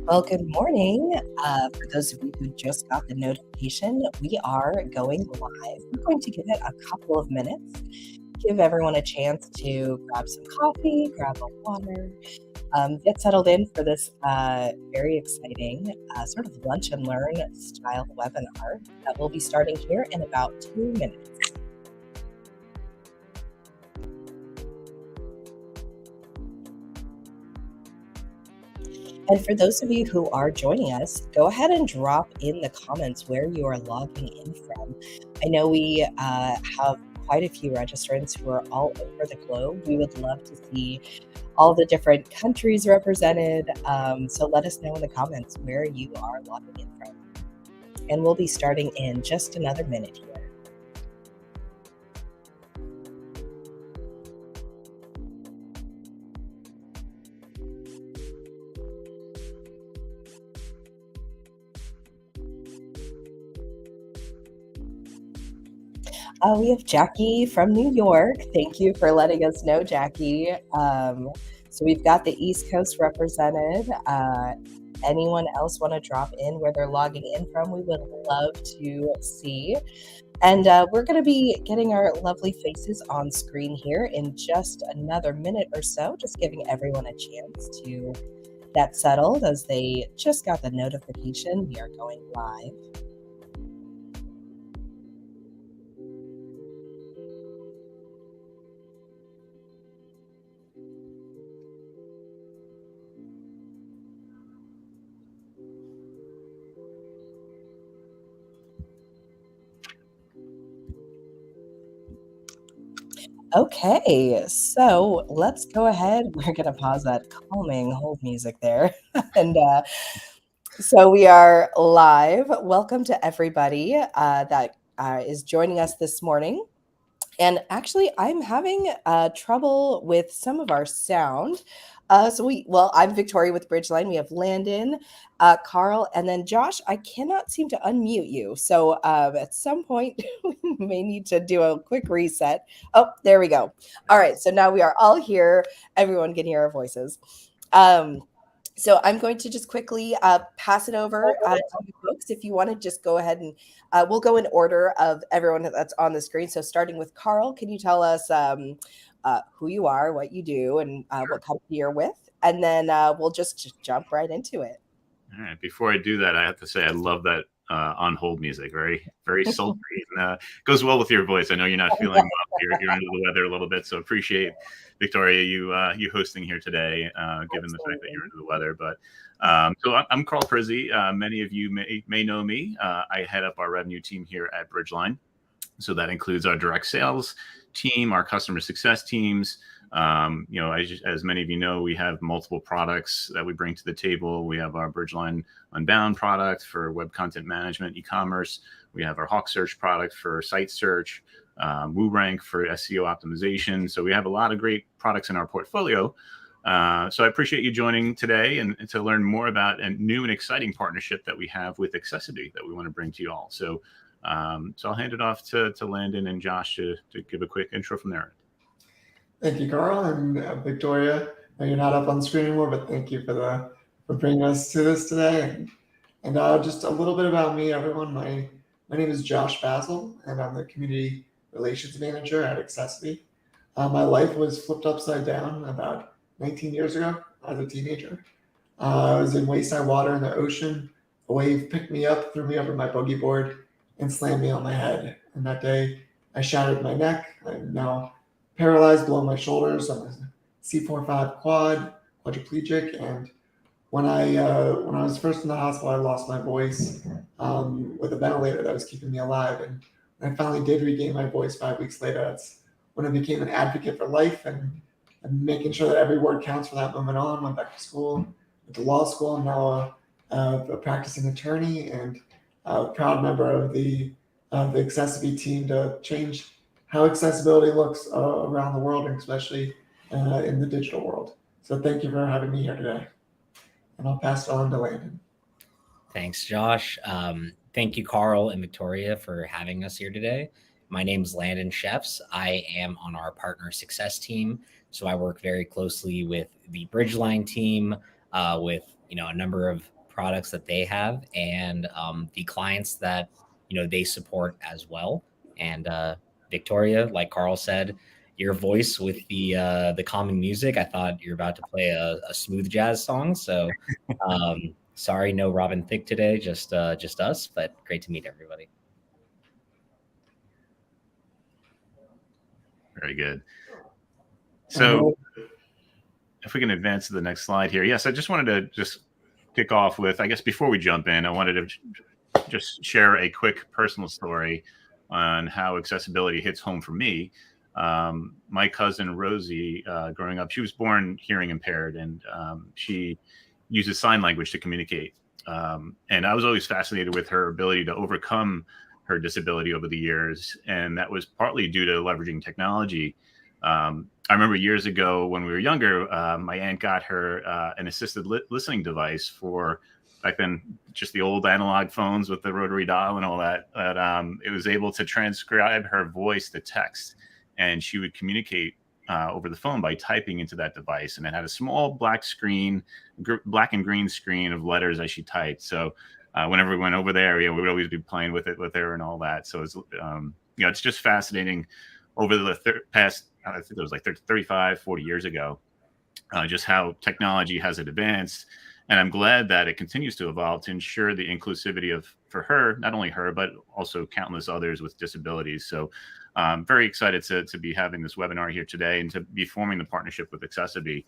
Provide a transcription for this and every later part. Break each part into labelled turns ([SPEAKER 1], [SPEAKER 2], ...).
[SPEAKER 1] Well, good morning. For those of you who just got the notification, we are going live. We're going to give it a couple of minutes, give everyone a chance to grab some coffee, grab a water, get settled in for this very exciting sort of lunch and learn style webinar that will be starting here in about 2 minutes. And for those of you who are joining us, go ahead and drop in the comments where you are logging in from. I know we have quite a few registrants who are all over the globe. We would love to see all the different countries represented. So let us know in the comments where you are logging in from. And we'll be starting in just another minute here. We have Jackie from New York. Thank you for letting us know, Jackie. So we've got the East Coast represented. Anyone else want to drop in where they're logging in from? We would love to see. And we're going to be getting our lovely faces on screen here in just another minute or so, just giving everyone a chance to get settled as they just got the notification. We are going live. Okay, so let's go ahead. We're going to pause that calming hold music there. And so we are live. Welcome to everybody that is joining us this morning. And actually, I'm having trouble with some of our sound. I'm Victoria with Bridgeline. We have Landon, Carl, and then Josh. I cannot seem to unmute you. So at some point, we may need to do a quick reset. Oh, there we go. All right. So now we are all here. Everyone can hear our voices. So I'm going to just quickly pass it over to you folks. If you want to just go ahead and we'll go in order of everyone that's on the screen. So starting with Carl, can you tell us who you are, what you do, and what company you're with? And then we'll just jump right into it.
[SPEAKER 2] All right. Before I do that, I have to say I love that on hold music. Very, very sultry. And, goes well with your voice. I know you're not feeling well. You're under the weather a little bit, so appreciate Victoria you hosting here today, given the fact that you're under the weather. But so I'm Carl Prizzi. Many of you may know me. I head up our revenue team here at Bridgeline. So that includes our direct sales team, our customer success teams. As many of you know, we have multiple products that we bring to the table. We have our Bridgeline Unbound product for web content management, e-commerce. We have our Hawk Search product for site search, WooRank for SEO optimization. So we have a lot of great products in our portfolio. So I appreciate you joining today and to learn more about a new and exciting partnership that we have with accessiBe that we want to bring to you all. So I'll hand it off to Landon and Josh to give a quick intro from there.
[SPEAKER 3] Thank you, Carl and Victoria. I know you're not up on the screen anymore, but thank you for bringing us to this today. And just a little bit about me, everyone. My name is Josh Basile, and I'm the Community Relations Manager at accessiBe. My life was flipped upside down about 19 years ago as a teenager. I was in waist-high water in the ocean. A wave picked me up, threw me over my boogie board, and slammed me on my head. And that day, I shattered my neck. I'm now paralyzed below my shoulders. I'm a C4-5 quad, quadriplegic, and when I was first in the hospital, I lost my voice with a ventilator that was keeping me alive. And when I finally did regain my voice 5 weeks later, that's when I became an advocate for life and making sure that every word counts from that moment on. Went back to school, went to law school. I'm now a practicing attorney and a proud member of the accessiBe team to change how accessibility looks around the world, and especially in the digital world. So thank you for having me here today. And I'll pass it on to Landon.
[SPEAKER 4] Thanks, Josh. Thank you, Carl and Victoria, for having us here today. My name is Landon Shefts. I am on our partner success team. So I work very closely with the Bridgeline team, with a number of products that they have, and the clients that they support as well. And Victoria, like Carl said, your voice with the calming music, I thought you're about to play a smooth jazz song. So sorry, no Robin Thicke today, just us, but great to meet everybody.
[SPEAKER 2] Very good. So if we can advance to the next slide here. Yes, I just wanted to just kick off with, I guess before we jump in, I wanted to just share a quick personal story on how accessibility hits home for me. My cousin Rosie, growing up, she was born hearing impaired, and she uses sign language to communicate. And I was always fascinated with her ability to overcome her disability over the years, and that was partly due to leveraging technology. I remember years ago when we were younger, my aunt got her an assisted listening device for, back then, just the old analog phones with the rotary dial and all that. But it was able to transcribe her voice to text, and she would communicate over the phone by typing into that device. And it had a small black and green screen of letters as she typed. So whenever we went over there, we would always be playing with it with her and all that. So it's it's just fascinating over the past, I think it was like 35, 40 years ago, just how technology has advanced. And I'm glad that it continues to evolve to ensure the inclusivity for her, not only her, but also countless others with disabilities. So I'm very excited to be having this webinar here today and to be forming the partnership with accessiBe.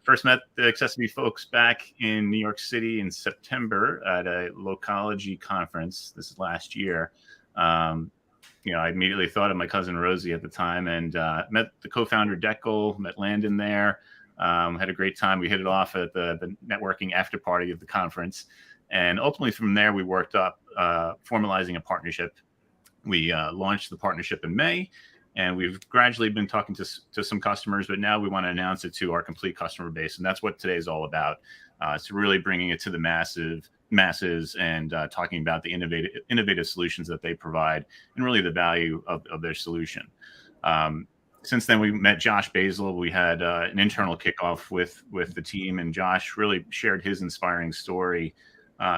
[SPEAKER 2] First met the accessiBe folks back in New York City in September at a Locology conference. This is last year. I immediately thought of my cousin Rosie at the time, and met the co-founder Deckel, met Landon there, had a great time. We hit it off at the networking after party of the conference. And ultimately from there, we worked up formalizing a partnership. We launched the partnership in May, and we've gradually been talking to some customers, but now we want to announce it to our complete customer base. And that's what today is all about. It's really bringing it to the masses and talking about the innovative solutions that they provide and really the value of their solution. Since then, we met Josh Basile. We had an internal kickoff with the team, and Josh really shared his inspiring story.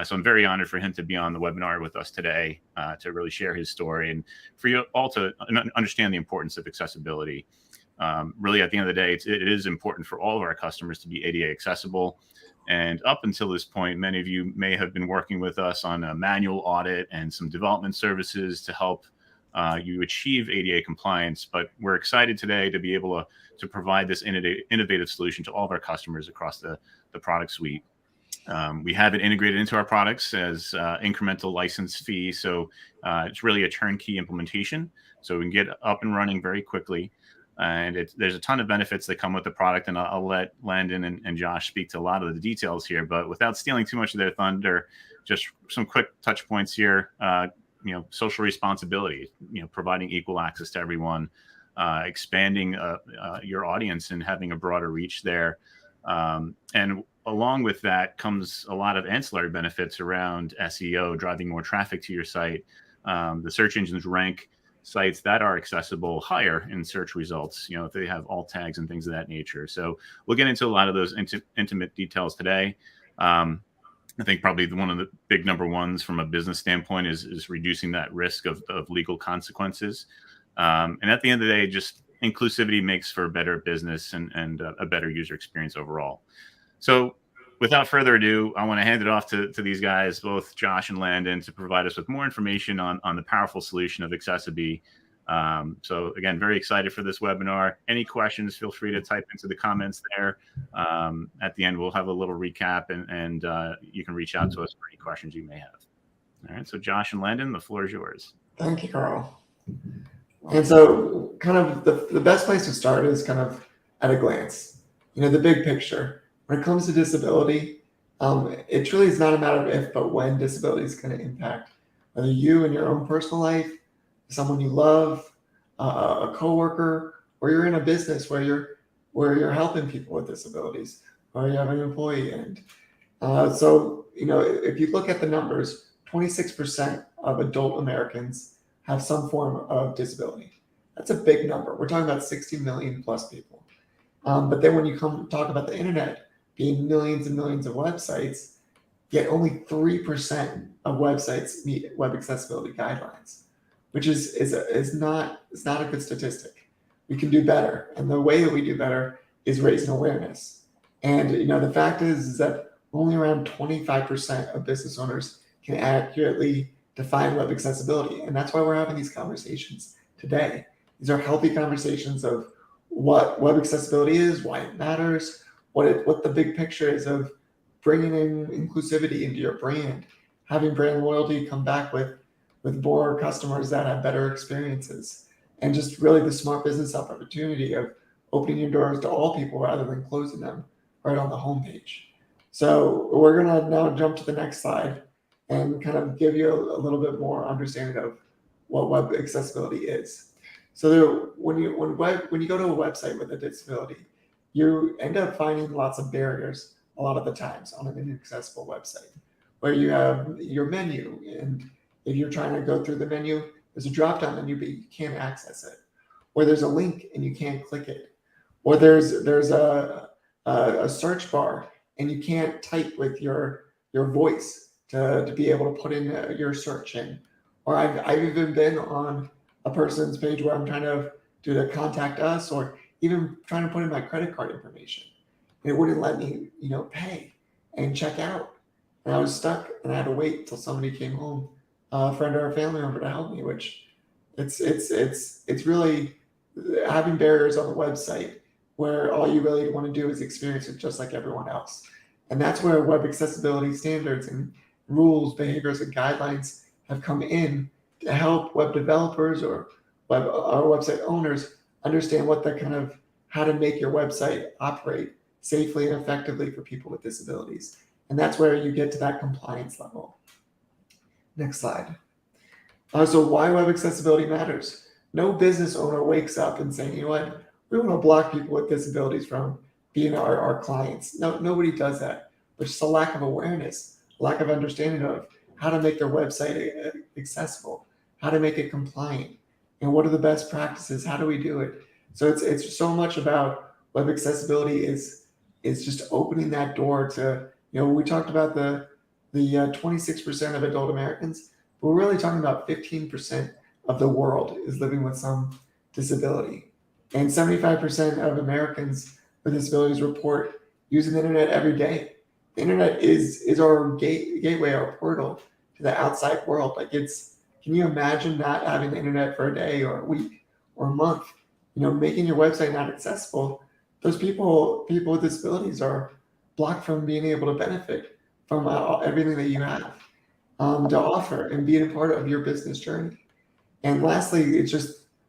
[SPEAKER 2] So I'm very honored for him to be on the webinar with us today to really share his story and for you all to understand the importance of accessibility. Really, at the end of the day, it is important for all of our customers to be ADA accessible. And up until this point, many of you may have been working with us on a manual audit and some development services to help you achieve ADA compliance. But we're excited today to be able to provide this innovative solution to all of our customers across the product suite. We have it integrated into our products as incremental license fee. So it's really a turnkey implementation. So we can get up and running very quickly. And there's a ton of benefits that come with the product. And I'll let Landon and Josh speak to a lot of the details here. But without stealing too much of their thunder, just some quick touch points here. Social responsibility, providing equal access to everyone, expanding your audience and having a broader reach there. And along with that comes a lot of ancillary benefits around SEO, driving more traffic to your site. The search engines rank sites that are accessible higher in search results, if they have alt tags and things of that nature. So we'll get into a lot of those intimate details today. I think probably one of the big number ones from a business standpoint is reducing that risk of legal consequences. And at the end of the day, just inclusivity makes for a better business and a better user experience overall. So without further ado, I want to hand it off to these guys, both Josh and Landon, to provide us with more information on the powerful solution of accessiBe. So again, very excited for this webinar. Any questions, feel free to type into the comments there. At the end, we'll have a little recap and you can reach out to us for any questions you may have. All right, so Josh and Landon, the floor is yours.
[SPEAKER 3] Thank you, Carl. And so kind of the best place to start is kind of at a glance, the big picture. When it comes to disability, it truly is not a matter of if, but when disability is going to impact whether you in your own personal life, someone you love, a coworker, or you're in a business where you're helping people with disabilities, or you have an employee. And so if you look at the numbers, 26% of adult Americans have some form of disability. That's a big number. We're talking about 60 million plus people. But then when you talk about the internet, being millions and millions of websites, yet only 3% of websites meet web accessibility guidelines, which is not a good statistic. We can do better, and the way that we do better is raising awareness. And the fact is that only around 25% of business owners can accurately define web accessibility, and that's why we're having these conversations today. These are healthy conversations of what web accessibility is, why it matters, what the big picture is of bringing in inclusivity into your brand, having brand loyalty come back with more customers that have better experiences, and just really the smart business opportunity of opening your doors to all people rather than closing them right on the homepage. So we're gonna now jump to the next slide and kind of give you a little bit more understanding of what web accessibility is. So when you go to a website with a disability, you end up finding lots of barriers a lot of the times on an inaccessible website, where you have your menu, and if you're trying to go through the menu, there's a drop-down menu, but you can't access it, or there's a link and you can't click it, or there's a search bar and you can't type with your voice to be able to put in your search in. Or I've even been on a person's page where I'm trying to do the contact us, or even trying to put in my credit card information, and it wouldn't let me, pay and check out. And I was stuck, and I had to wait till somebody came home, a friend or a family member, to help me. Which it's really having barriers on the website where all you really want to do is experience it just like everyone else. And that's where web accessibility standards and rules, behaviors, and guidelines have come in to help web developers or website owners understand what the kind of how to make your website operate safely and effectively for people with disabilities. And that's where you get to that compliance level. Next slide. So why web accessibility matters. No business owner wakes up and saying, what, we want to block people with disabilities from being our clients. No, nobody does that. But just a lack of awareness, lack of understanding of how to make their website accessible, how to make it compliant, and what are the best practices, how do we do it? So it's so much about web accessibility is just opening that door to, we talked about the 26% of adult Americans, but we're really talking about 15% of the world is living with some disability. And 75% of Americans with disabilities report using the internet every day. The internet is our gateway, our portal to the outside world. Can you imagine not having the internet for a day or a week or a month? Making your website not accessible. Those people with disabilities are blocked from being able to benefit from everything that you have to offer and being a part of your business journey. And lastly,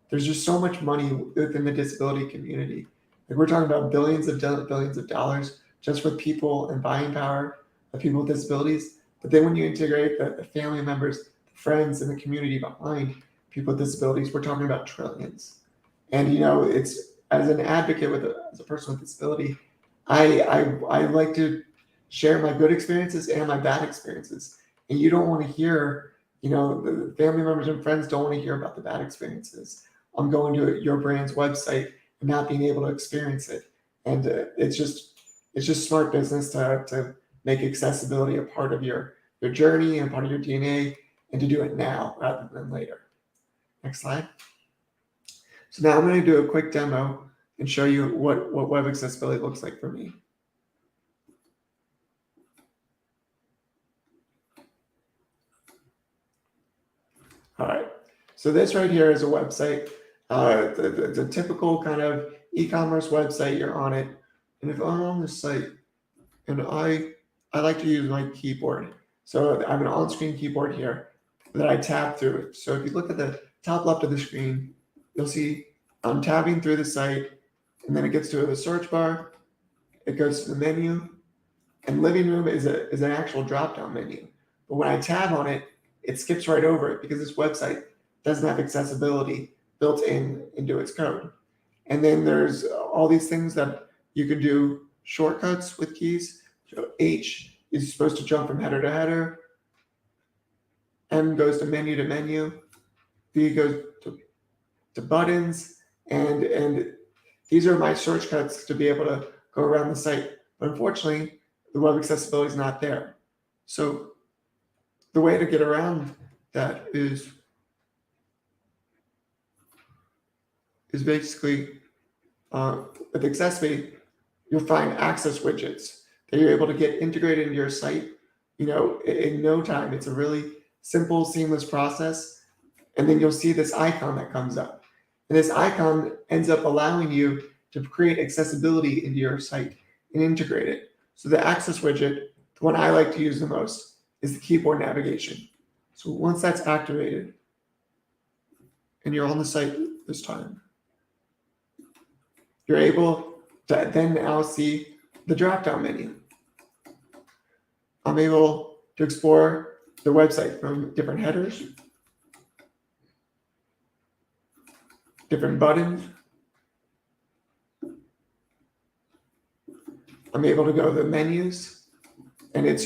[SPEAKER 3] there's just so much money within the disability community. We're talking about billions of dollars just with people and buying power of people with disabilities. But then when you integrate the family members, the friends, and the community behind people with disabilities, we're talking about trillions. And it's, as an advocate as a person with disability, I like to share my good experiences and my bad experiences. And you don't want to hear, the family members and friends don't want to hear about the bad experiences on going to your brand's website and not being able to experience it. And it's just smart business to make accessibility a part of your journey and part of your DNA, and to do it now rather than later. Next slide. So now I'm going to do a quick demo and show you what web accessibility looks like for me. All right. So this right here is a website. It's a typical kind of e-commerce website. You're on it. And if I'm on this site, and I like to use my keyboard. So I have an on-screen keyboard here that I tab through. So if you look at the top left of the screen, you'll see I'm tabbing through the site, and then it gets to the search bar. It goes to the menu, and living room is an actual drop-down menu. But when I tab on it, it skips right over it because this website doesn't have accessibility built into its code. And then there's all these things that you can do shortcuts with keys. So H is supposed to jump from header to header. M goes to menu. B goes to buttons. And these are my shortcuts to be able to go around the site But unfortunately, the web accessibility is not there. So the way to get around that is basically with accessiBe, you'll find access widgets that you're able to get integrated into your site, in no time. It's a really simple, seamless process. And then you'll see this icon that comes up. And this icon ends up allowing you to create accessibility into your site and integrate it. So the access widget, the one I like to use the most, is the keyboard navigation. So once that's activated, and you're on the site this time, you're able to then now see the drop-down menu. I'm able to explore the website from different headers, different buttons. I'm able to go to the menus, and it's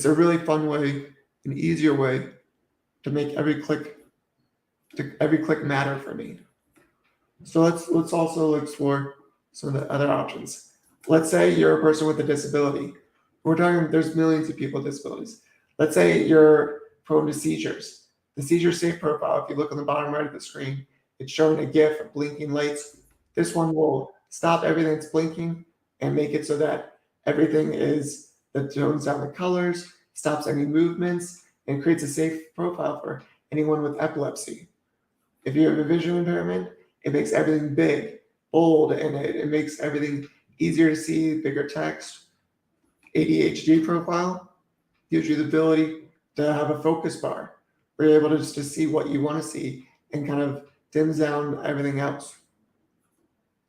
[SPEAKER 3] a really fun way, an easier way to make every click matter for me. So let's also explore some of the other options. Let's say you're a person with a disability. We're talking, there's millions of people with disabilities. Let's say you're prone to seizures. The seizure safe profile, if you look on the bottom right of the screen, it's showing a GIF of blinking lights. This one will stop everything that's blinking and make it so that everything that tones down the colors, stops any movements, and creates a safe profile for anyone with epilepsy. If you have a vision impairment, it makes everything big, bold, and it makes everything easier to see, bigger text. ADHD profile gives you the ability to have a focus bar where you're able to just to see what you want to see and kind of dims down everything else.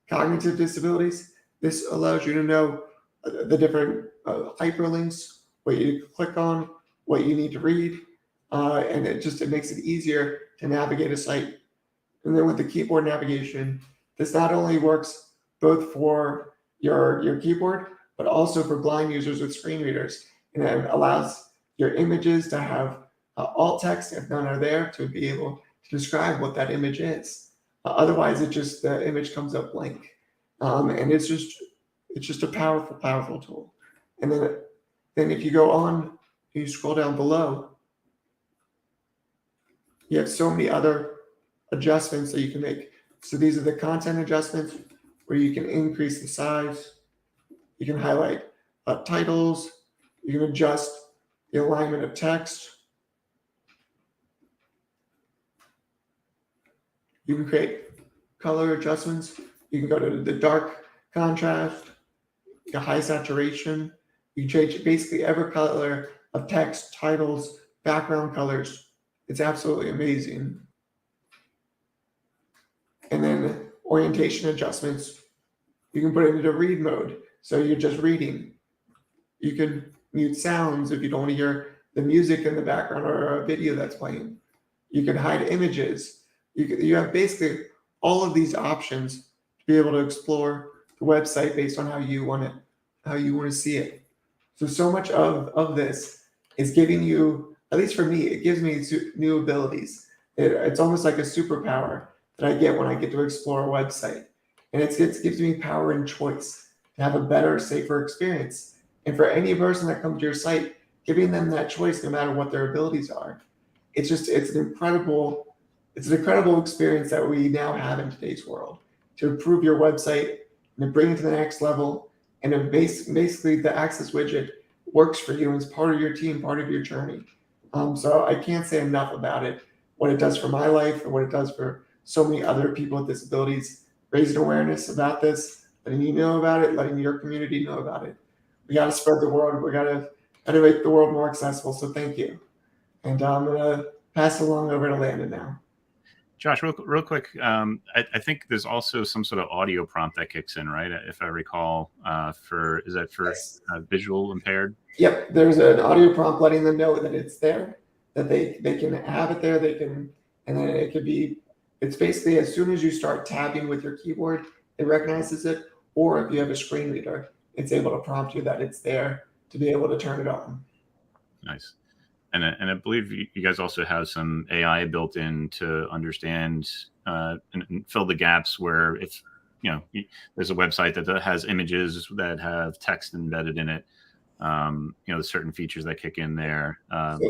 [SPEAKER 3] Cognitive disabilities, this allows you to know the different hyperlinks, what you click on, what you need to read, and it makes it easier to navigate a site. And then with the keyboard navigation, this not only works both for your keyboard, but also for blind users with screen readers. And it allows your images to have alt text, if none are there, to be able to describe what that image is. Otherwise, the image comes up blank. And it's just a powerful, powerful tool. And then if you go on, you scroll down below, you have so many other adjustments that you can make. So these are the content adjustments where you can increase the size, you can highlight titles, you can adjust the alignment of text, you can create color adjustments, you can go to the dark contrast, the high saturation, you can change basically every color of text, titles, background colors. It's absolutely amazing. And then orientation adjustments, you can put it into read mode. So you're just reading. You can mute sounds if you don't want to hear the music in the background or a video that's playing. You can hide images. You have basically all of these options to be able to explore the website based on how you want to see it. So much of this is giving you, at least for me, it gives me new abilities. It's almost like a superpower that I get when I get to explore a website. And it gives me power and choice to have a better, safer experience. And for any person that comes to your site, giving them that choice, no matter what their abilities are, it's an incredible experience that we now have in today's world to improve your website and to bring it to the next level. And to basically the access widget works for you and is part of your team, part of your journey. So I can't say enough about it, what it does for my life and what it does for so many other people with disabilities, raising awareness about this, letting you know about it, letting your community know about it. We got to spread the word. We got to make the world more accessible. So thank you. And I'm going to pass it along over to Landon now.
[SPEAKER 2] Josh, real quick, I think there's also some sort of audio prompt that kicks in, right? If I recall, is that for
[SPEAKER 3] Yes.
[SPEAKER 2] Visual impaired?
[SPEAKER 3] Yep, there's an audio prompt letting them know that it's there, that they can have it there, and then it's basically as soon as you start tabbing with your keyboard, it recognizes it, or if you have a screen reader, it's able to prompt you that it's there to be able to turn it on.
[SPEAKER 2] Nice. And I believe you guys also have some AI built in to understand and fill the gaps where if there's a website that has images that have text embedded in it. There's certain features that kick in there.
[SPEAKER 3] So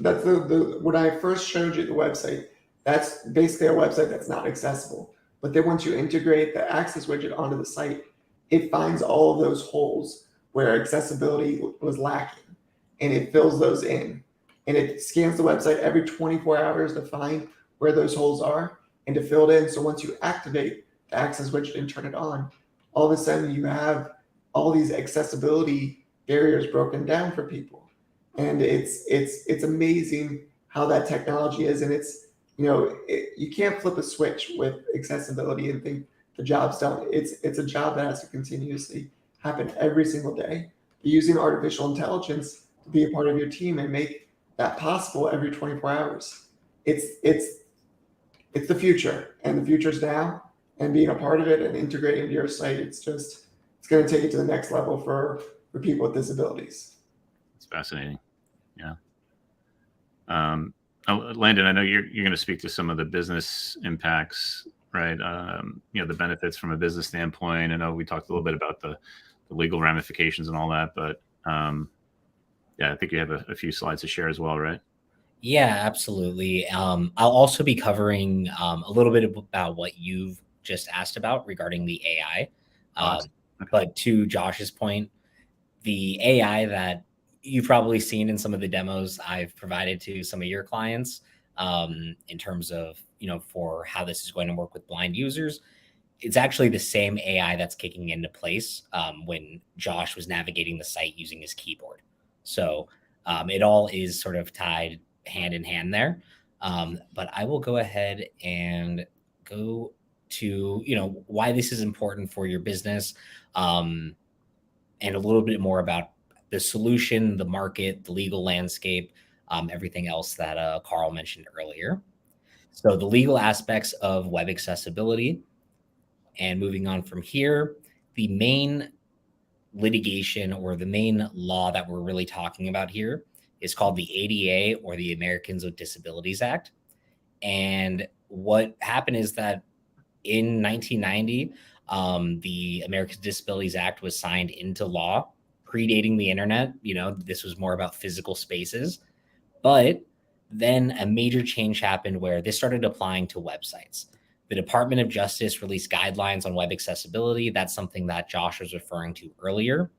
[SPEAKER 3] that's when I first showed you the website, that's basically a website that's not accessible. But then once you integrate the access widget onto the site, it finds all of those holes where accessibility was lacking, and it fills those in. And it scans the website every 24 hours to find where those holes are and to fill it in. So once you activate the access widget and turn it on, all of a sudden you have all these accessibility barriers broken down for people. And it's amazing how that technology is. And it's, you can't flip a switch with accessibility and think the job's done. It's a job that has to continuously happen every single day. Using artificial intelligence to be a part of your team and make that possible every 24 hours. It's the future, and the future's now. And being a part of it and integrating into your site, it's going to take it to the next level for people with disabilities.
[SPEAKER 2] It's fascinating. Yeah. Landon, I know you're going to speak to some of the business impacts, right? The benefits from a business standpoint. I know we talked a little bit about the legal ramifications and all that, but I think you have a few slides to share as well, right?
[SPEAKER 4] Yeah, absolutely. I'll also be covering a little bit about what you've just asked about regarding the AI.
[SPEAKER 2] Awesome. Okay.
[SPEAKER 4] But to Josh's point, the AI that you've probably seen in some of the demos I've provided to some of your clients, in terms of, for how this is going to work with blind users, it's actually the same AI that's kicking into place when Josh was navigating the site using his keyboard. So it all is sort of tied hand in hand there. But I will go ahead and go to, why this is important for your business, and a little bit more about the solution, the market, the legal landscape, everything else that Carl mentioned earlier. So the legal aspects of web accessibility. And moving on from here, the main litigation or the main law that we're really talking about here is called the ADA, or the Americans with Disabilities Act. And what happened is that in 1990, the Americans with Disabilities Act was signed into law, predating the internet. This was more about physical spaces. But then a major change happened where this started applying to websites. The Department of Justice released guidelines on web accessibility. That's something that Josh was referring to earlier.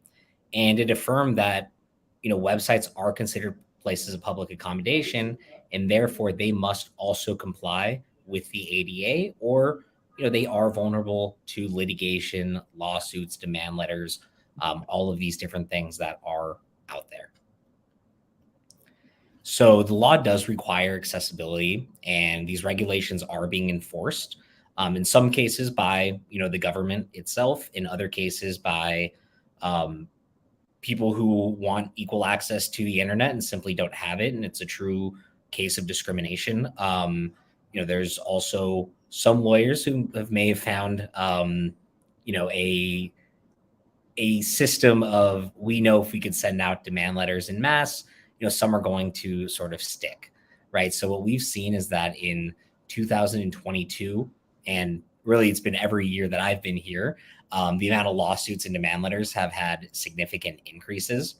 [SPEAKER 4] And it affirmed that, websites are considered places of public accommodation, and therefore they must also comply with the ADA, or, they are vulnerable to litigation, lawsuits, demand letters, all of these different things that are out there. So the law does require accessibility, and these regulations are being enforced, in some cases by, the government itself, in other cases by people who want equal access to the internet and simply don't have it. And it's a true case of discrimination. There's also some lawyers who may have found, a system of, we know if we could send out demand letters in mass, some are going to sort of stick, right? So what we've seen is that in 2022, and really it's been every year that I've been here, the amount of lawsuits and demand letters have had significant increases.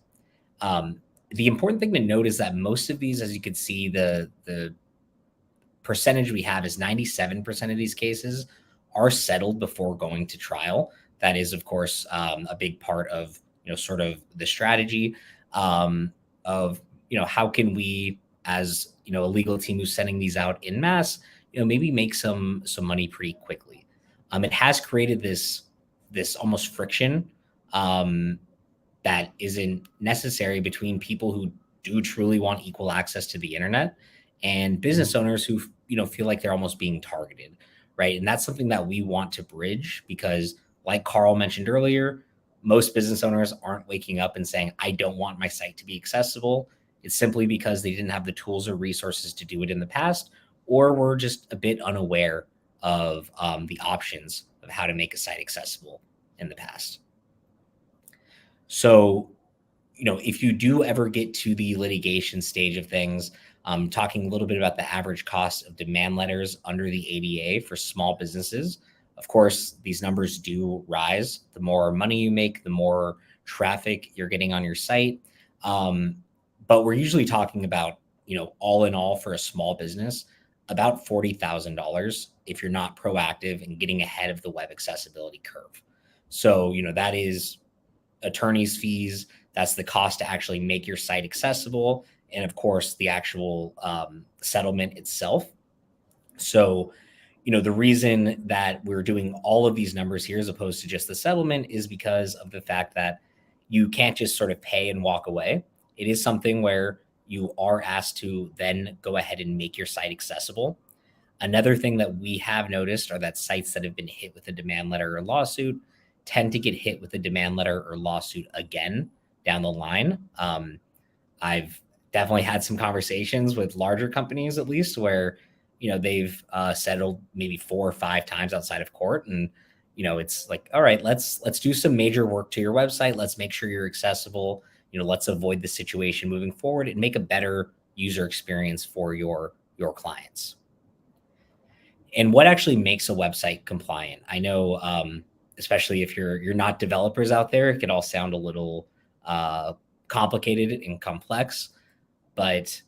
[SPEAKER 4] The important thing to note is that most of these, as you can see, the percentage we have is 97% of these cases are settled before going to trial. That is, of course, a big part of, sort of the strategy of, how can we, as, a legal team who's sending these out in mass, maybe make some money pretty quickly. It has created this almost friction that isn't necessary between people who do truly want equal access to the internet and business owners who, feel like they're almost being targeted, right? And that's something that we want to bridge, because like Carl mentioned earlier, most business owners aren't waking up and saying, I don't want my site to be accessible. It's simply because they didn't have the tools or resources to do it in the past, or were just a bit unaware of the options of how to make a site accessible in the past. So, if you do ever get to the litigation stage of things, talking a little bit about the average cost of demand letters under the ADA for small businesses Of course, these numbers do rise. The more money you make, the more traffic you're getting on your site. But we're usually talking about, all in all for a small business, about $40,000 if you're not proactive and getting ahead of the web accessibility curve. So, that is attorney's fees. That's the cost to actually make your site accessible. And of course, the actual settlement itself. So, the reason that we're doing all of these numbers here as opposed to just the settlement is because of the fact that you can't just sort of pay and walk away. It is something where you are asked to then go ahead and make your site accessible. Another thing that we have noticed are that sites that have been hit with a demand letter or lawsuit tend to get hit with a demand letter or lawsuit again down the line. I've definitely had some conversations with larger companies, at least, where they've settled maybe 4 or 5 times outside of court, and it's like, all right, let's do some major work to your website. Let's make sure you're accessible. Let's avoid the situation moving forward and make a better user experience for your clients. And what actually makes a website compliant? I know, especially if you're not developers out there, it can all sound a little complicated and complex, but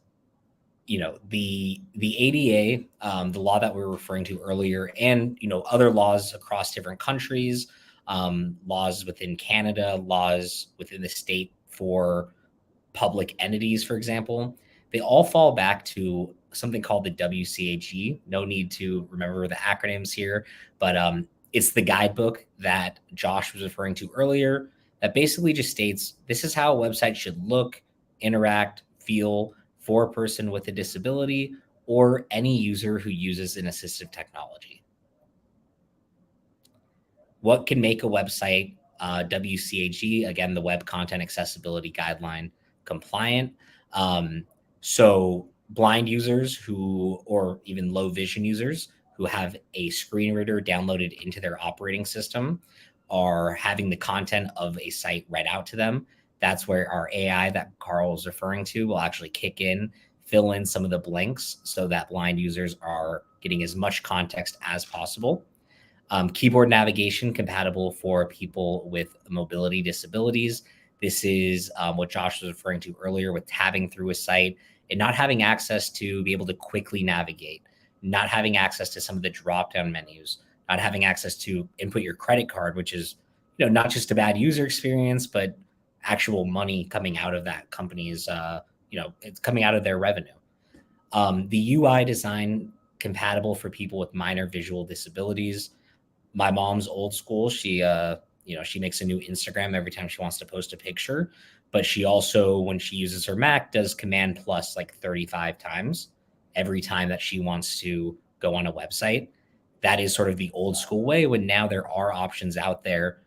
[SPEAKER 4] the ADA, the law that we were referring to earlier, and other laws across different countries, laws within Canada, laws within the state for public entities, for example, they all fall back to something called the WCAG. No need to remember the acronyms here, but it's the guidebook that Josh was referring to earlier that basically just states this is how a website should look, interact, feel for a person with a disability or any user who uses an assistive technology. What can make a website WCAG, again, the Web Content Accessibility Guideline, compliant? So blind users or even low vision users who have a screen reader downloaded into their operating system are having the content of a site read out to them. That's where our AI that Carl was referring to will actually kick in, fill in some of the blanks so that blind users are getting as much context as possible. Keyboard navigation compatible for people with mobility disabilities. This is what Josh was referring to earlier with tabbing through a site and not having access to be able to quickly navigate, not having access to some of the drop-down menus, not having access to input your credit card, which is, not just a bad user experience, but actual money coming out of that company's, it's coming out of their revenue. The UI design compatible for people with minor visual disabilities. My mom's old school. She makes a new Instagram every time she wants to post a picture, but she also, when she uses her Mac, does Command plus like 35 times every time that she wants to go on a website. That is sort of the old school way, when now there are options out there,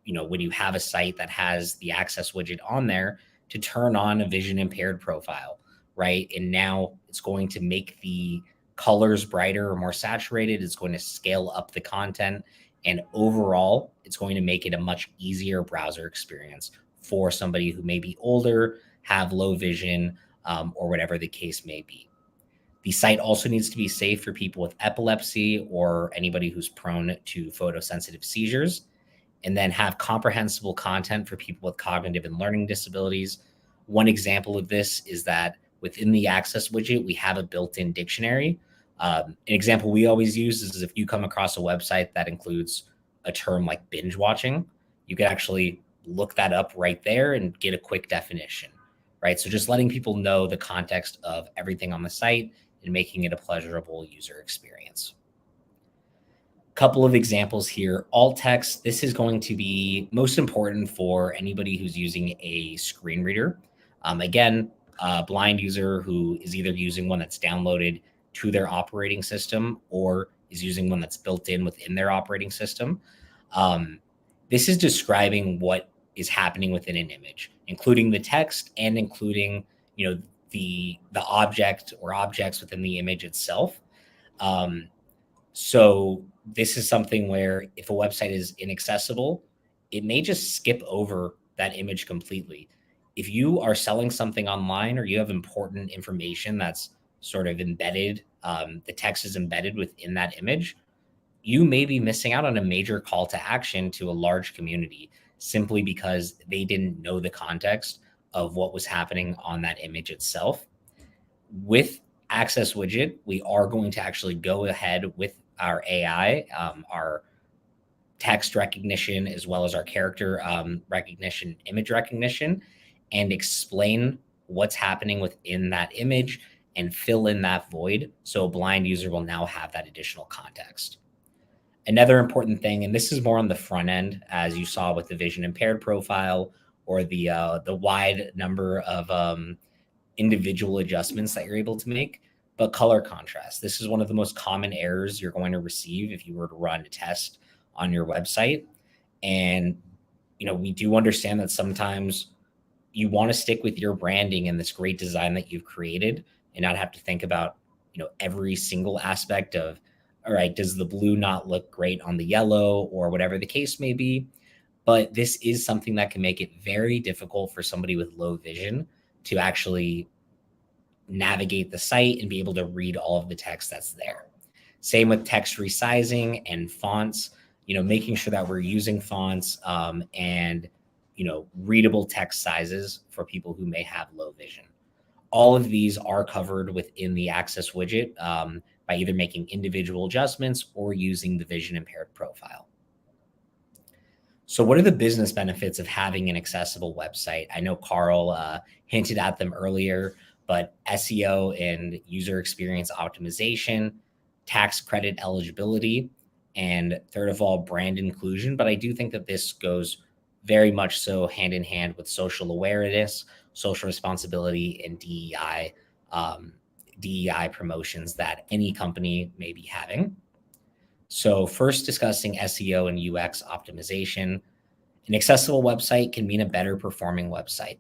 [SPEAKER 4] when you have a site that has the access widget on there, to turn on a vision impaired profile, right? And now it's going to make the colors brighter or more saturated. It's going to scale up the content. And overall, it's going to make it a much easier browser experience for somebody who may be older, have low vision, or whatever the case may be. The site also needs to be safe for people with epilepsy or anybody who's prone to photosensitive seizures, and then have comprehensible content for people with cognitive and learning disabilities. One example of this is that within the Access widget, we have a built-in dictionary. An example we always use is if you come across a website that includes a term like binge watching, you can actually look that up right there and get a quick definition, right? So just letting people know the context of everything on the site and making it a pleasurable user experience. Couple of examples here. Alt text, this is going to be most important for anybody who's using a screen reader. Again, a blind user who is either using one that's downloaded to their operating system or is using one that's built in within their operating system. This is describing what is happening within an image, including the text and including, the object or objects within the image itself. So this is something where if a website is inaccessible, it may just skip over that image completely. If you are selling something online or you have important information that's sort of embedded, the text is embedded within that image, you may be missing out on a major call to action to a large community simply because they didn't know the context of what was happening on that image itself. With Access Widget, we are going to actually go ahead with our AI, our text recognition, as well as our character recognition, image recognition, and explain what's happening within that image and fill in that void. So a blind user will now have that additional context. Another important thing, and this is more on the front end, as you saw with the vision impaired profile or the wide number of individual adjustments that you're able to make, but color contrast. This is one of the most common errors you're going to receive if you were to run a test on your website. And, we do understand that sometimes you want to stick with your branding and this great design that you've created and not have to think about, every single aspect of, all right, does the blue not look great on the yellow or whatever the case may be? But this is something that can make it very difficult for somebody with low vision to actually navigate the site and be able to read all of the text that's there. Same with text resizing and fonts, making sure that we're using fonts and, readable text sizes for people who may have low vision. All of these are covered within the Access widget by either making individual adjustments or using the vision impaired profile. So what are the business benefits of having an accessible website? I know Carl hinted at them earlier, but SEO and user experience optimization, tax credit eligibility, and third of all, brand inclusion. But I do think that this goes very much so hand in hand with social awareness, social responsibility, and DEI promotions that any company may be having. So first, discussing SEO and UX optimization. An accessible website can mean a better performing website.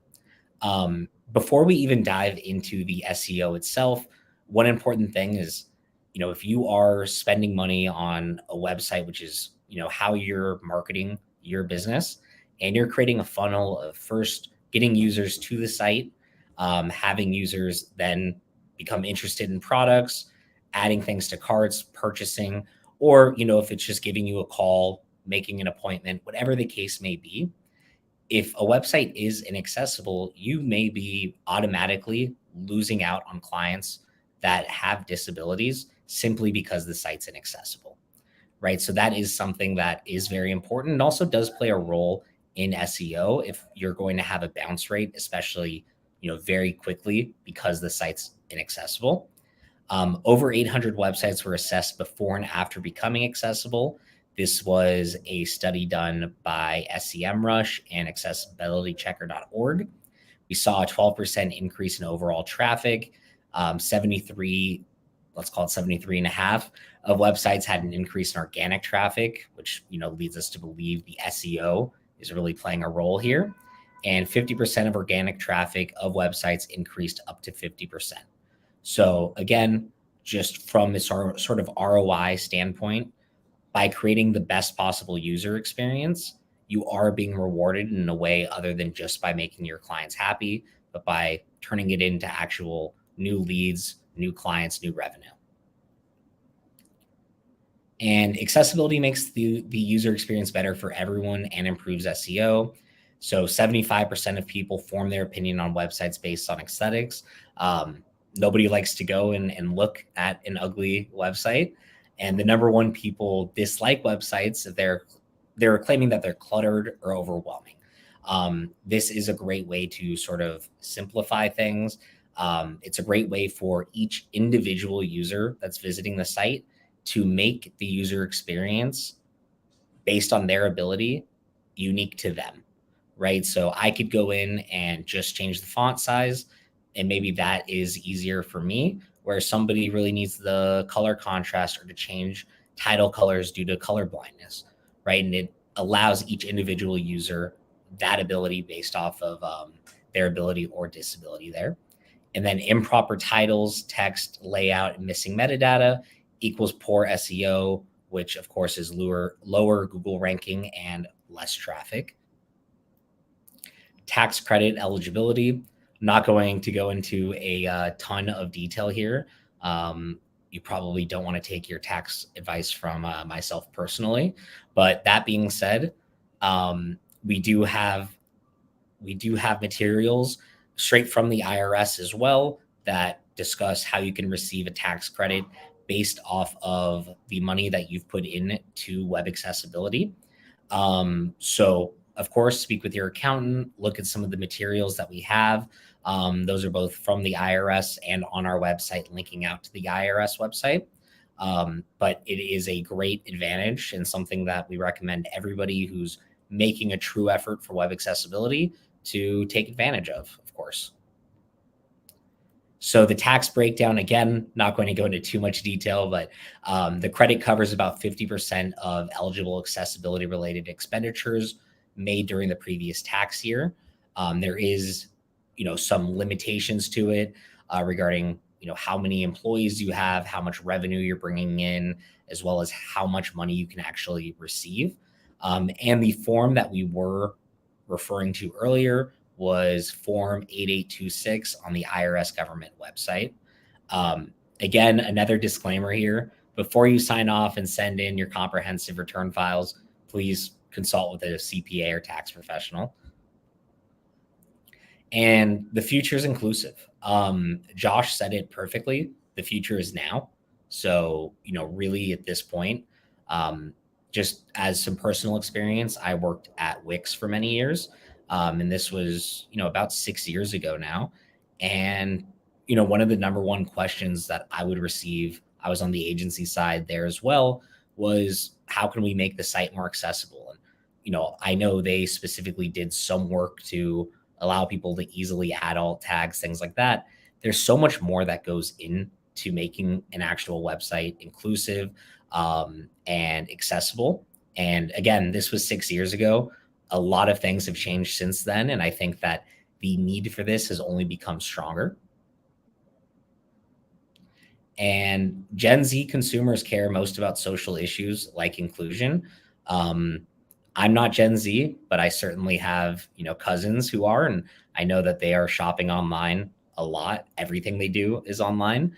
[SPEAKER 4] Before we even dive into the SEO itself, one important thing is, if you are spending money on a website, which is, how you're marketing your business, and you're creating a funnel of first getting users to the site, having users then become interested in products, adding things to carts, purchasing, or, if it's just giving you a call, making an appointment, whatever the case may be. If a website is inaccessible, you may be automatically losing out on clients that have disabilities simply because the site's inaccessible, right? So that is something that is very important and also does play a role in SEO if you're going to have a bounce rate, especially, very quickly because the site's inaccessible. Over 800 websites were assessed before and after becoming accessible. This was a study done by SEMrush and accessibilitychecker.org. We saw a 12% increase in overall traffic. 73, let's call it 73 and a half of websites had an increase in organic traffic, which, leads us to believe the SEO is really playing a role here. And 50% of organic traffic of websites increased up to 50%. So again, just from this sort of ROI standpoint, by creating the best possible user experience, you are being rewarded in a way other than just by making your clients happy, but by turning it into actual new leads, new clients, new revenue. And accessibility makes the user experience better for everyone and improves SEO. So 75% of people form their opinion on websites based on aesthetics. Nobody likes to go and look at an ugly website. And the number one people dislike websites if they're claiming that they're cluttered or overwhelming. This is a great way to sort of simplify things. It's a great way for each individual user that's visiting the site to make the user experience based on their ability unique to them, right? So I could go in and just change the font size, and maybe that is easier for me, where somebody really needs the color contrast or to change title colors due to color blindness, right? And it allows each individual user that ability based off of their ability or disability there. And then improper titles, text, layout, and missing metadata equals poor SEO, which of course is lower Google ranking and less traffic. Tax credit eligibility. I'm not going to go into a ton of detail here. you probably don't want to take your tax advice from myself personally. But that being said, we do have materials straight from the IRS as well that discuss how you can receive a tax credit based off of the money that you've put in to web accessibility. So, of course, speak with your accountant, look at some of the materials that we have. Those are both from the IRS and on our website, linking out to the IRS website. But it is a great advantage and something that we recommend everybody who's making a true effort for web accessibility to take advantage of course. So the tax breakdown, again, not going to go into too much detail, but the credit covers about 50% of eligible accessibility related expenditures made during the previous tax year. There is, some limitations to it regarding, how many employees you have, how much revenue you're bringing in, as well as how much money you can actually receive. And the form that we were referring to earlier was Form 8826 on the IRS government website. Again, another disclaimer here. Before you sign off and send in your comprehensive return files, please consult with a CPA or tax professional. And the future is inclusive. Josh said it perfectly. The future is now. So, really at this point, just as some personal experience, I worked at Wix for many years. And this was, about 6 years ago now. And, one of the number one questions that I would receive, I was on the agency side there as well, was how can we make the site more accessible? And, I know they specifically did some work to allow people to easily add alt tags, things like that. There's so much more that goes into making an actual website inclusive and accessible. And again, this was 6 years ago. A lot of things have changed since then. And I think that the need for this has only become stronger. And Gen Z consumers care most about social issues like inclusion. I'm not Gen Z, but I certainly have, cousins who are, and I know that they are shopping online a lot. Everything they do is online.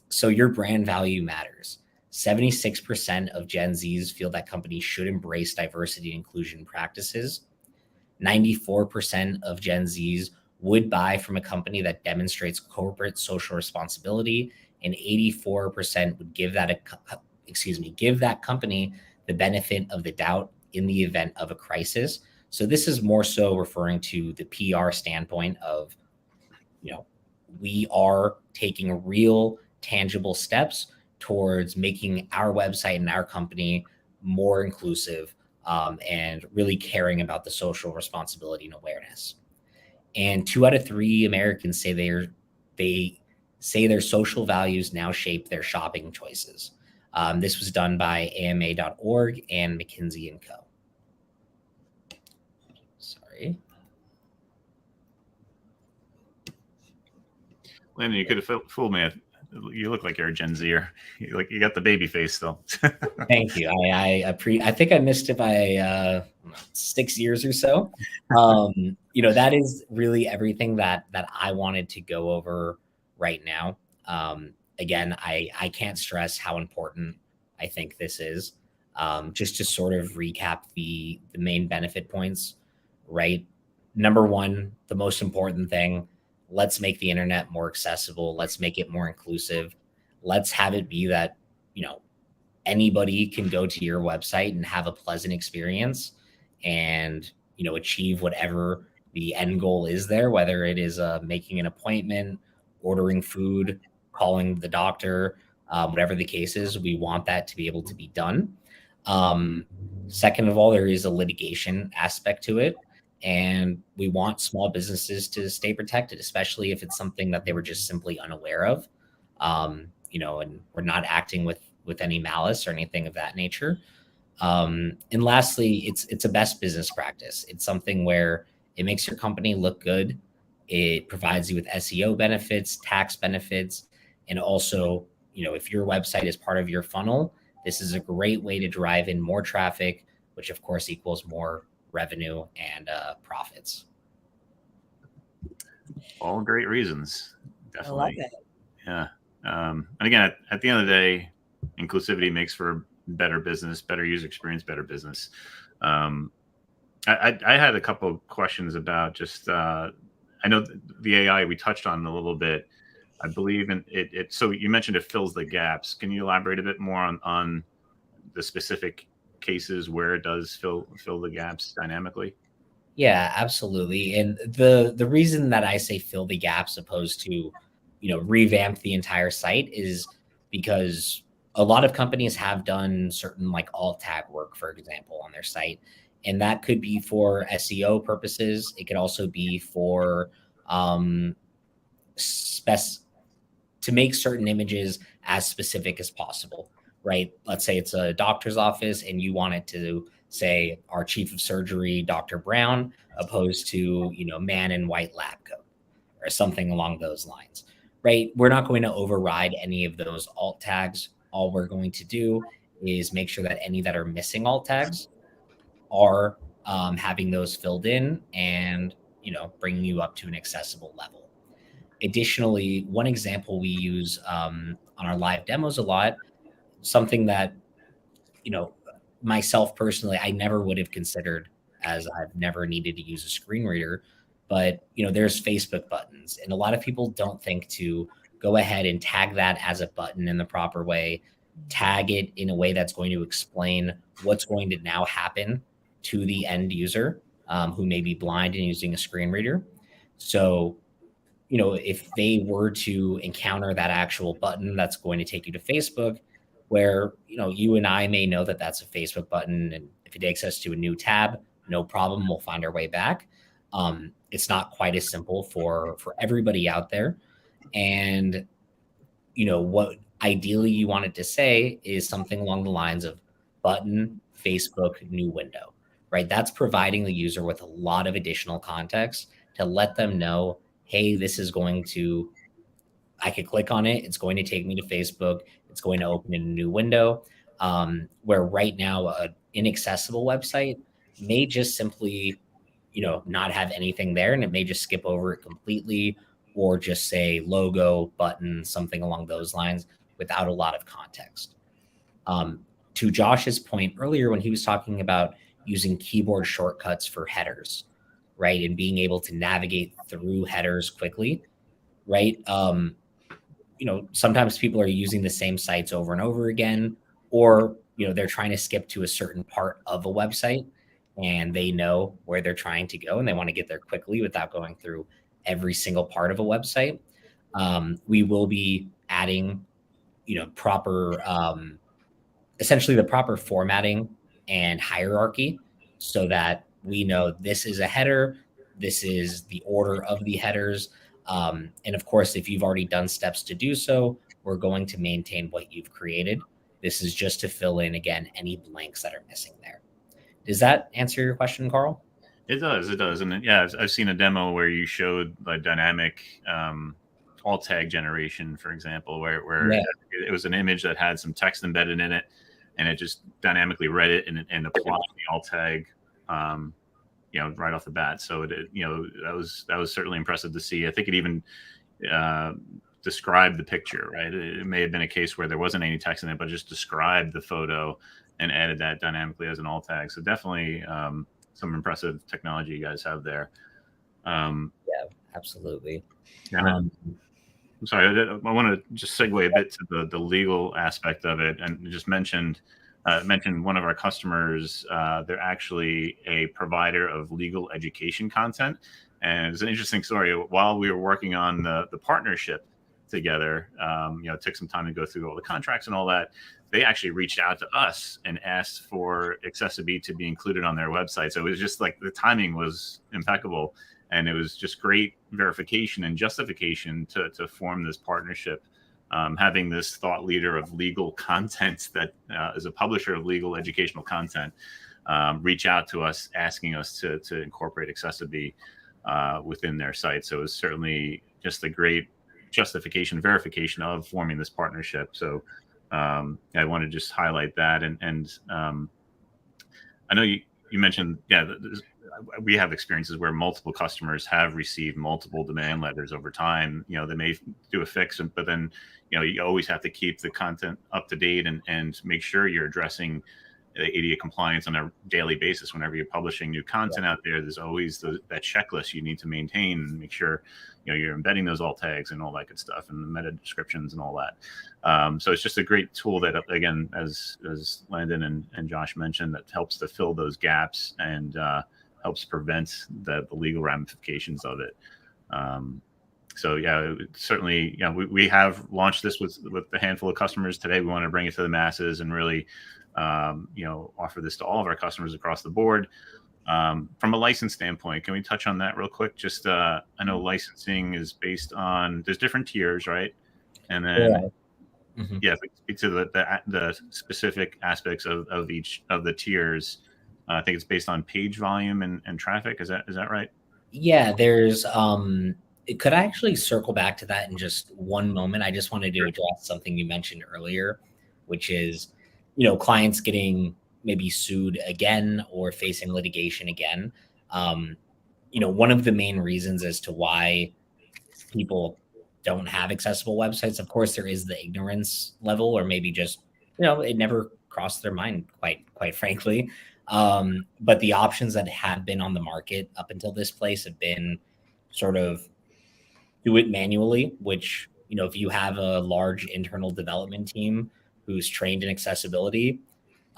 [SPEAKER 4] So your brand value matters. 76% of Gen Zs feel that companies should embrace diversity and inclusion practices. 94% of Gen Zs would buy from a company that demonstrates corporate social responsibility, and 84% would give that company the benefit of the doubt in the event of a crisis. So this is more so referring to the PR standpoint of, we are taking real tangible steps towards making our website and our company more inclusive and really caring about the social responsibility and awareness. And 2 out of 3 Americans say they say their social values now shape their shopping choices. This was done by AMA.org and McKinsey & Co. Sorry.
[SPEAKER 2] Landon, you could have fooled me. You look like you're a Gen Zer. You got the baby face still.
[SPEAKER 4] Thank you. I think I missed it by 6 years or so. That is really everything that I wanted to go over right now. Again, I can't stress how important I think this is. Just to sort of recap the main benefit points, right? Number one, the most important thing, let's make the internet more accessible. Let's make it more inclusive. Let's have it be that, anybody can go to your website and have a pleasant experience and, achieve whatever the end goal is there, whether it is making an appointment, ordering food, calling the doctor, whatever the case is, we want that to be able to be done. Second of all, there is a litigation aspect to it. And we want small businesses to stay protected, especially if it's something that they were just simply unaware of, and we're not acting with any malice or anything of that nature. And lastly, it's a best business practice. It's something where it makes your company look good. It provides you with SEO benefits, tax benefits, and also, if your website is part of your funnel, this is a great way to drive in more traffic, which of course equals more revenue and profits.
[SPEAKER 2] All great reasons. Definitely.
[SPEAKER 1] I love it.
[SPEAKER 2] Yeah. And again, at the end of the day, inclusivity makes for better business, better user experience, better business. I had a couple of questions about just, I know the AI we touched on a little bit. I believe in it. So you mentioned it fills the gaps. Can you elaborate a bit more on the specific cases where it does fill the gaps dynamically?
[SPEAKER 4] Yeah, absolutely. And the reason that I say fill the gaps opposed to, revamp the entire site is because a lot of companies have done certain like alt tag work, for example, on their site. And that could be for SEO purposes. It could also be for um, spec to make certain images as specific as possible, right? Let's say it's a doctor's office and you want it to say our chief of surgery, Dr. Brown, opposed to, man in white lab coat or something along those lines, right? We're not going to override any of those alt tags. All we're going to do is make sure that any that are missing alt tags are having those filled in and, bringing you up to an accessible level. Additionally, one example we use on our live demos a lot, something that, you know, myself personally, I never would have considered as I've never needed to use a screen reader. But, there's Facebook buttons, and a lot of people don't think to go ahead and tag that as a button in the proper way, tag it in a way that's going to explain what's going to now happen to the end user who may be blind and using a screen reader. So if they were to encounter that actual button that's going to take you to Facebook, where, you and I may know that that's a Facebook button. And if it takes us to a new tab, no problem, we'll find our way back. It's not quite as simple for everybody out there. And, what ideally you want it to say is something along the lines of button, Facebook, new window, right? That's providing the user with a lot of additional context to let them know, hey, this is going to, I could click on it. It's going to take me to Facebook. It's going to open in a new window. Where right now, an inaccessible website may just simply, not have anything there, and it may just skip over it completely, or just say logo, button, something along those lines without a lot of context. To Josh's point earlier, when he was talking about using keyboard shortcuts for headers, right, and being able to navigate through headers quickly, right? Sometimes people are using the same sites over and over again, or, they're trying to skip to a certain part of a website and they know where they're trying to go and they want to get there quickly without going through every single part of a website. We will be adding, proper, essentially the proper formatting and hierarchy so that we know this is a header, this is the order of the headers. And of course, if you've already done steps to do so, we're going to maintain what you've created. This is just to fill in, again, any blanks that are missing there. Does that answer your question, Carl?
[SPEAKER 2] It does. It does. And yeah, I've seen a demo where you showed a dynamic alt tag generation, for example, where
[SPEAKER 4] Yeah.
[SPEAKER 2] it was an image that had some text embedded in it, and it just dynamically read it and applied the alt tag, right off the bat. So that was certainly impressive to see. I think it even described the picture, right? It may have been a case where there wasn't any text in it, but just described the photo and added that dynamically as an alt tag. So definitely some impressive technology you guys have there.
[SPEAKER 4] Yeah, absolutely.
[SPEAKER 2] I'm sorry, I want to just segue a bit to the legal aspect of it, and just mentioned one of our customers. They're actually a provider of legal education content, and it's an interesting story. While we were working on the partnership together, it took some time to go through all the contracts and all that. They actually reached out to us and asked for accessiBe to be included on their website. So it was just like the timing was impeccable. And it was just great verification and justification to form this partnership. Having this thought leader of legal content that is a publisher of legal educational content reach out to us, asking us to incorporate accessiBe within their site. So it was certainly just a great justification, verification of forming this partnership. So I want to just highlight that. And I know you mentioned, we have experiences where multiple customers have received multiple demand letters over time. They may do a fix, but then, you always have to keep the content up to date and make sure you're addressing ADA compliance on a daily basis. Whenever you're publishing new content out there, there's always that checklist you need to maintain and make sure you're embedding those alt tags and all that good stuff and the meta descriptions and all that. So it's just a great tool that, again, as Landon and Josh mentioned, that helps to fill those gaps and helps prevent the legal ramifications of it. So yeah, certainly, we have launched this with a handful of customers today. We want to bring it to the masses and really offer this to all of our customers across the board. From a license standpoint, can we touch on that real quick? Just I know licensing is based on, there's different tiers, right? And then if we speak to the specific aspects of each of the tiers, I think it's based on page volume and traffic. Is that right?
[SPEAKER 4] Yeah, there's could I actually circle back to that in just one moment? I just wanted to address something you mentioned earlier, which is, clients getting maybe sued again or facing litigation again. One of the main reasons as to why people don't have accessible websites, of course, there is the ignorance level, or maybe just, it never crossed their mind, quite frankly. But the options that have been on the market up until this place have been sort of do it manually, which, if you have a large internal development team who's trained in accessibility,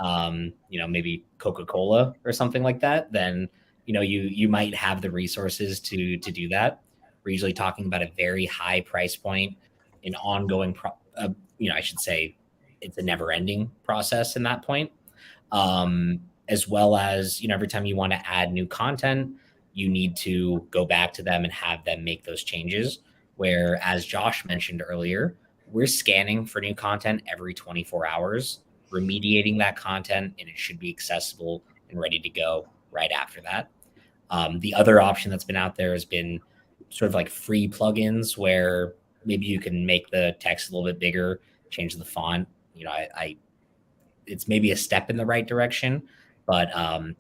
[SPEAKER 4] maybe Coca-Cola or something like that, then, you might have the resources to do that. We're usually talking about a very high price point, an ongoing, I should say it's a never ending process in that point. As well as, every time you want to add new content, you need to go back to them and have them make those changes. Where, as Josh mentioned earlier, we're scanning for new content every 24 hours, remediating that content, and it should be accessible and ready to go right after that. The other option that's been out there has been sort of like free plugins where maybe you can make the text a little bit bigger, change the font. It's maybe a step in the right direction, but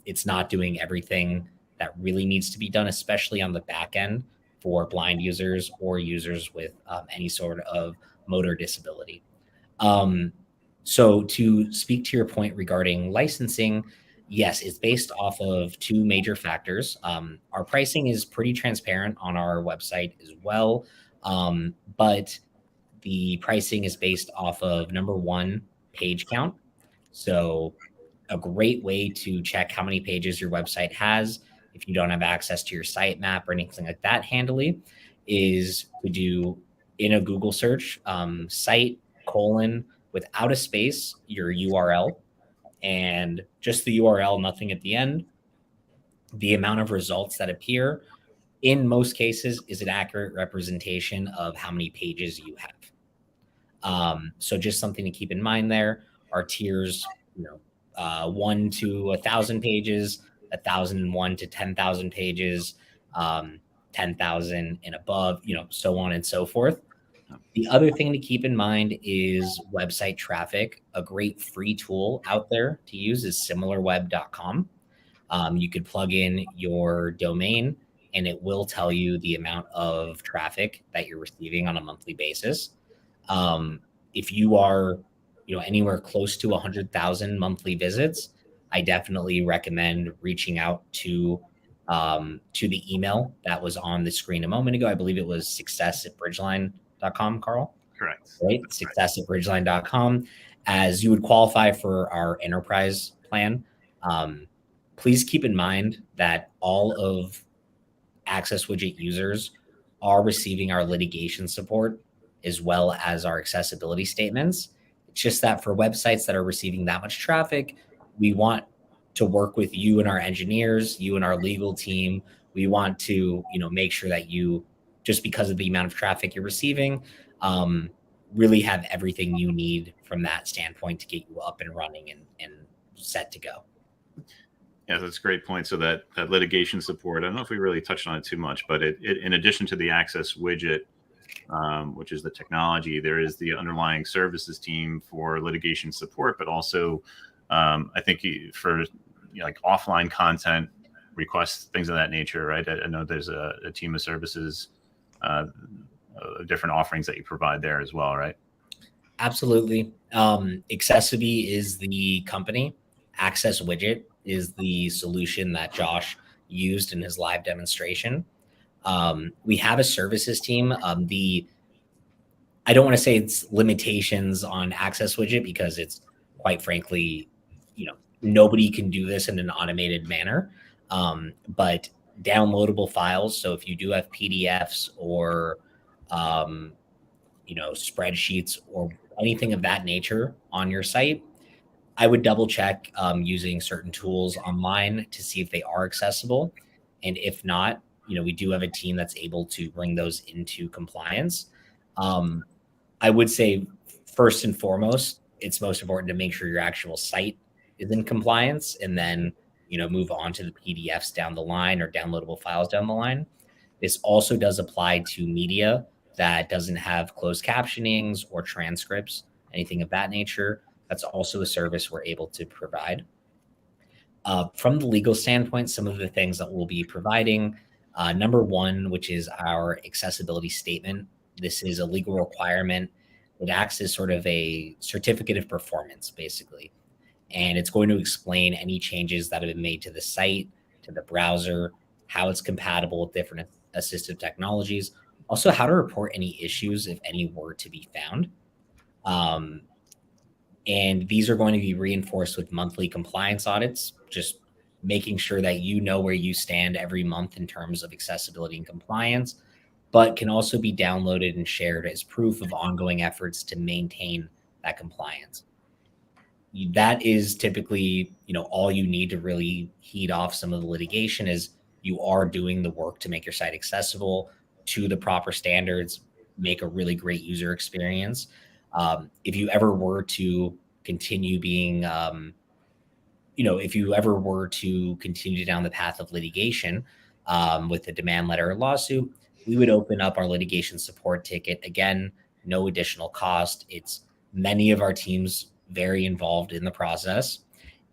[SPEAKER 4] it's not doing everything that really needs to be done, especially on the back end for blind users or users with any sort of motor disability. So to speak to your point regarding licensing, yes, it's based off of two major factors. Our pricing is pretty transparent on our website as well, but the pricing is based off of, number one, page count. So a great way to check how many pages your website has, if you don't have access to your sitemap or anything like that handily, is to do in a Google search, site : without a space, your URL, and just the URL, nothing at the end. The amount of results that appear, in most cases, is an accurate representation of how many pages you have. So just something to keep in mind there. Our tiers, 1 to 1,000 pages, 1,001 to 10,000 pages, 10,000 and above, so on and so forth. The other thing to keep in mind is website traffic. A great free tool out there to use is similarweb.com. You could plug in your domain and it will tell you the amount of traffic that you're receiving on a monthly basis. If you are, anywhere close to 100,000 monthly visits, I definitely recommend reaching out to the email that was on the screen a moment ago. I believe it was success@bridgeline.com, Carl.
[SPEAKER 2] Correct.
[SPEAKER 4] Right? Success@bridgeline.com. As you would qualify for our enterprise plan. Please keep in mind that all of Access Widget users are receiving our litigation support as well as our accessibility statements. It's just that for websites that are receiving that much traffic, we want to work with you and our engineers, you and our legal team. We want to, make sure that you, just because of the amount of traffic you're receiving, really have everything you need from that standpoint to get you up and running and set to go.
[SPEAKER 2] Yeah, that's a great point. So that litigation support, I don't know if we really touched on it too much, but it in addition to the Access Widget, which is the technology, there is the underlying services team for litigation support, but also I think for like offline content, requests, things of that nature, right? I know there's a team of services, different offerings that you provide there as well, right?
[SPEAKER 4] Absolutely. accessiBe is the company. accessWidget is the solution that Josh used in his live demonstration. We have a services team. I don't want to say it's limitations on accessWidget because it's quite frankly, nobody can do this in an automated manner. But downloadable files. So if you do have PDFs or spreadsheets or anything of that nature on your site, I would double check using certain tools online to see if they are accessible. And if not, we do have a team that's able to bring those into compliance. I would say first and foremost, it's most important to make sure your actual site is in compliance, and then move on to the PDFs down the line or downloadable files down the line. This also does apply to media that doesn't have closed captionings or transcripts, anything of that nature. That's also a service we're able to provide. From the legal standpoint, some of the things that we'll be providing, number one, which is our accessibility statement. This is a legal requirement. It acts as sort of a certificate of performance, basically. And it's going to explain any changes that have been made to the site, to the browser, how it's compatible with different assistive technologies, also how to report any issues if any were to be found. And these are going to be reinforced with monthly compliance audits, just making sure that you know where you stand every month in terms of accessibility and compliance, but can also be downloaded and shared as proof of ongoing efforts to maintain that compliance. That is typically, all you need to really heed off some of the litigation is you are doing the work to make your site accessible to the proper standards, make a really great user experience. If you ever were to continue being, if you ever were to continue down the path of litigation with a demand letter or lawsuit, we would open up our litigation support ticket. Again, no additional cost. It's many of our teams very involved in the process.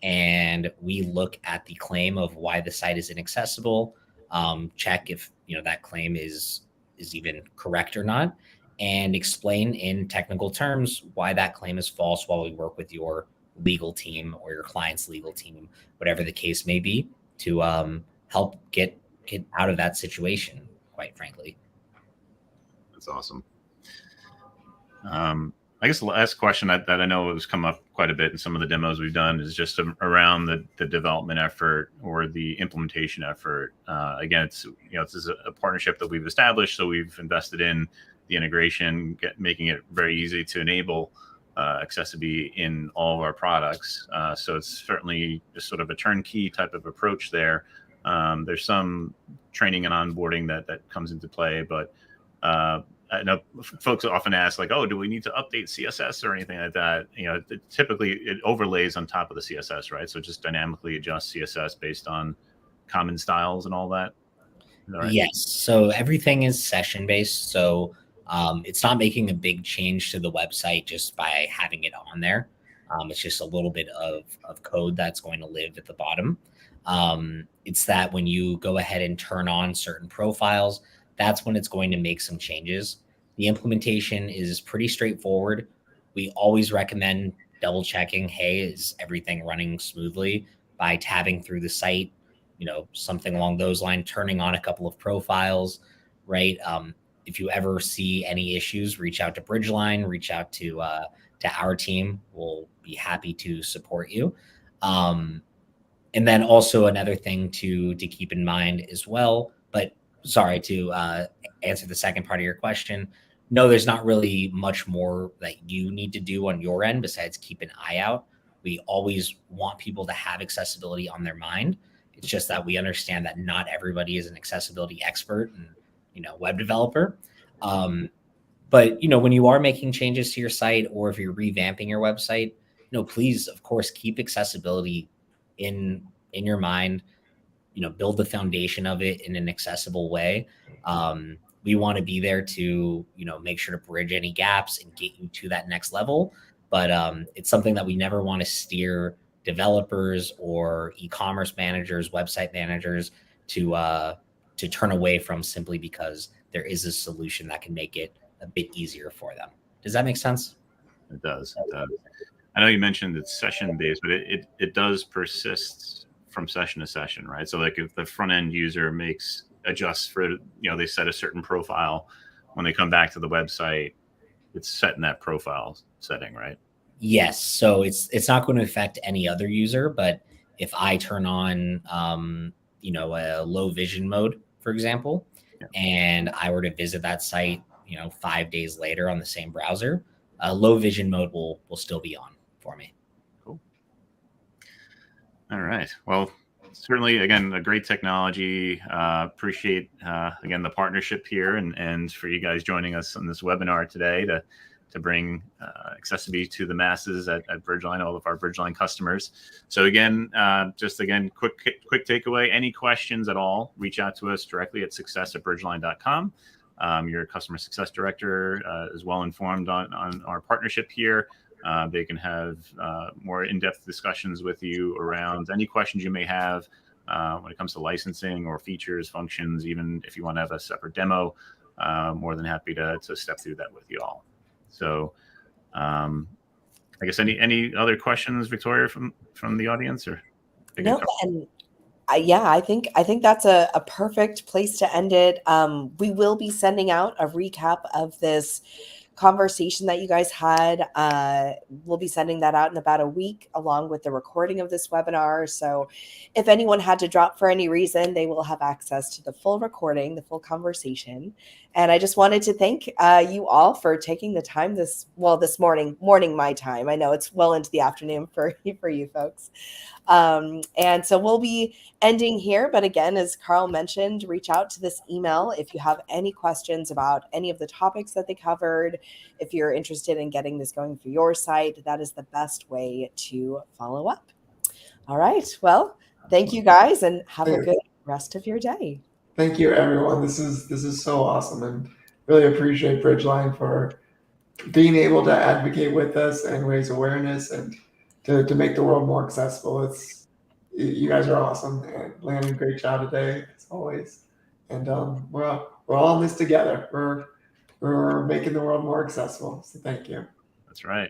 [SPEAKER 4] And we look at the claim of why the site is inaccessible, check if that claim is even correct or not, and explain in technical terms why that claim is false while we work with your legal team or your client's legal team, whatever the case may be, to help get out of that situation, quite frankly.
[SPEAKER 2] That's awesome. I guess the last question that I know has come up quite a bit in some of the demos we've done is just around the development effort or the implementation effort. Again, this is a partnership that we've established, so we've invested in the integration, making it very easy to enable accessiBe in all of our products. So it's certainly just sort of a turnkey type of approach there. There's some training and onboarding that comes into play, but I know folks often ask, like, oh, do we need to update CSS or anything like that? Typically it overlays on top of the CSS, right? So it just dynamically adjusts CSS based on common styles and all that. Is that right?
[SPEAKER 4] Yes. So everything is session based. So it's not making a big change to the website just by having it on there. It's just a little bit of code that's going to live at the bottom. It's that when you go ahead and turn on certain profiles, that's when it's going to make some changes. The implementation is pretty straightforward. We always recommend double checking, hey, is everything running smoothly, by tabbing through the site, something along those lines, turning on a couple of profiles, right? If you ever see any issues, reach out to Bridgeline, reach out to our team. We'll be happy to support you. And then also another thing to keep in mind as well, but sorry, to answer the second part of your question, no, there's not really much more that you need to do on your end besides keep an eye out. We always want people to have accessibility on their mind. It's just that we understand that not everybody is an accessibility expert and web developer. But when you are making changes to your site, or if you're revamping your website, please, of course, keep accessibility in your mind. Build the foundation of it in an accessible way. We want to be there to, make sure to bridge any gaps and get you to that next level. But it's something that we never want to steer developers or e-commerce managers, website managers to turn away from simply because there is a solution that can make it a bit easier for them. Does that make sense?
[SPEAKER 2] It does. It does. I know you mentioned it's session based, but it does persist from session to session, right? So like if the front end user adjusts for, they set a certain profile, when they come back to the website, it's set in that profile setting, right?
[SPEAKER 4] Yes. So it's not going to affect any other user, but if I turn on, a low vision mode, for example, and I were to visit that site, 5 days later on the same browser, low vision mode will still be on for me.
[SPEAKER 2] Cool. All right. Well, certainly, again, a great technology. Appreciate, again, the partnership here and for you guys joining us on this webinar today to bring accessiBe to the masses at Bridgeline, all of our Bridgeline customers. So again, quick takeaway, any questions at all, reach out to us directly at success@bridgeline.com. Your customer success director is well informed on our partnership here. They can have more in-depth discussions with you around any questions you may have when it comes to licensing or features, functions, even if you want to have a separate demo, more than happy to step through that with you all. So I guess any other questions, Victoria, from the audience? Or
[SPEAKER 1] no, and I think that's a perfect place to end it. We will be sending out a recap of this conversation that you guys had. We'll be sending that out in about a week, along with the recording of this webinar. So if anyone had to drop for any reason, they will have access to the full recording, the full conversation. And I just wanted to thank you all for taking the time this morning my time. I know it's well into the afternoon for you folks. And so we'll be ending here. But again, as Carl mentioned, reach out to this email if you have any questions about any of the topics that they covered. If you're interested in getting this going for your site, that is the best way to follow up. All right. Well, thank you guys and have a good rest of your day.
[SPEAKER 3] Thank you, everyone. This is so awesome, and really appreciate Bridgeline for being able to advocate with us and raise awareness and to make the world more accessible. You guys are awesome, and Landon, great job today as always. And we're all in this together. We're making the world more accessible. So thank you.
[SPEAKER 2] That's right.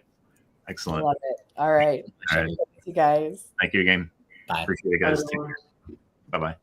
[SPEAKER 2] Excellent.
[SPEAKER 1] Love it. All right.
[SPEAKER 2] All right.
[SPEAKER 1] Thank you guys.
[SPEAKER 2] Thank you again.
[SPEAKER 4] Bye.
[SPEAKER 2] Appreciate it, guys. Bye-bye.